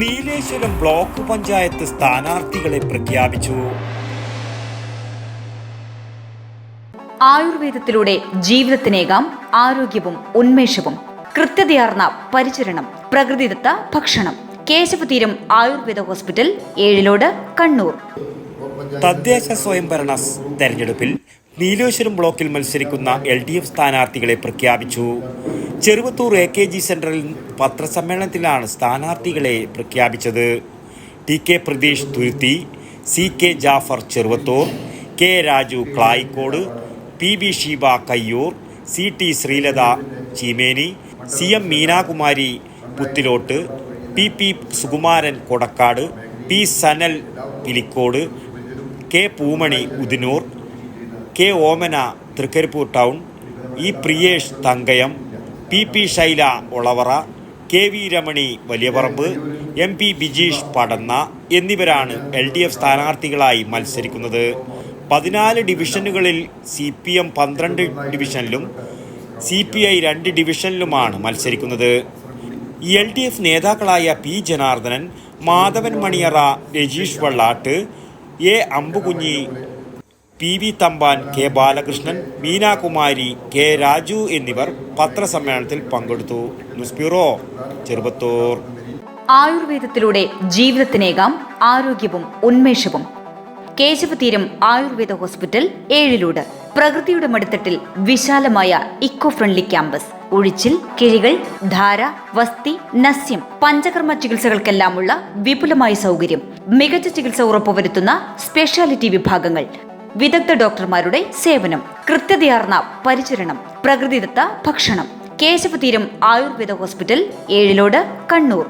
Nileshwaram block panchayat സ്ഥാനാർത്ഥികളെ പ്രഖ്യാപിച്ചു. ആയുർവേദത്തിലൂടെ ജീവിതത്തിനേകാം ആരോഗ്യവും ഉന്മേഷവും. കൃത്യതയാർന്ന പരിചരണം, പ്രകൃതിദത്ത ഭക്ഷണം. കേശവതീരം ആയുർവേദ ഹോസ്പിറ്റൽ, ഏഴിലോട്, കണ്ണൂർ. തദ്ദേശ സ്വയംഭരണ തെരഞ്ഞെടുപ്പിൽ നീലേശ്വരം ബ്ലോക്കിൽ മത്സരിക്കുന്ന LDF സ്ഥാനാർത്ഥികളെ പ്രഖ്യാപിച്ചു. ചെറുവത്തൂർ AKG സെന്ററിൽ പത്രസമ്മേളനത്തിലാണ് സ്ഥാനാർത്ഥികളെ പ്രഖ്യാപിച്ചത്. TK Pratheesh Thuruthi, CK Jaffar Cheruvathur, K Raju Klayikode, PB Sheeba Kayyur, CT Sreelatha Cheemeni, CM Meenakumari Puthilot, PP Sukumaran Kodakkad, P Sanal Pilicode, K Poomani Udinur, K Omana Trikaripur town, E Priyesh Thankayam, PP Shaila Olavara, KV Ramani Valiyaparamba, MP Bijeesh Padanna എന്നിവരാണ് LDF സ്ഥാനാർത്ഥികളായി മത്സരിക്കുന്നത്. 14 ഡിവിഷനുകളിൽ CPM 12 ഡിവിഷനിലും CPI 2 ഡിവിഷനിലുമാണ് മത്സരിക്കുന്നത്. LDF നേതാക്കളായ P Janardhanan, Madhavan Maniyara, Rajeesh വള്ളാട്ട്, A Ambukunhi, PV Thampan, K Balakrishnan, Meenakumari, K Raju എന്നിവർ പത്രസമ്മേളനത്തിൽ പങ്കെടുത്തു. News bureau, Cheruvathur. ആയുർവേദത്തിലൂടെ ജീവിതത്തിനേകാം ആരോഗ്യവും ഉന്മേഷവും. കേശവതീരം ആയുർവേദ ഹോസ്പിറ്റൽ, ഏഴിലോട്. പ്രകൃതിയുടെ മടിത്തട്ടിൽ വിശാലമായ ഇക്കോ ഫ്രണ്ട്ലി ക്യാമ്പസ്. ഒഴിച്ചിൽ, കിഴികൾ, ധാര, വസ്തി, നസ്യം, പഞ്ചകർമ്മ ചികിത്സകൾക്കെല്ലാമുള്ള വിപുലമായ സൗകര്യം. മികച്ച ചികിത്സ ഉറപ്പുവരുത്തുന്ന സ്പെഷ്യാലിറ്റി വിഭാഗങ്ങൾ. വിദഗ്ധ ഡോക്ടർമാരുടെ സേവനം. കൃത്യതയാർന്ന പരിചരണം, പ്രകൃതിദത്ത ഭക്ഷണം. കേശവതീരം ആയുർവേദ ഹോസ്പിറ്റൽ, ഏഴിലോട്, കണ്ണൂർ.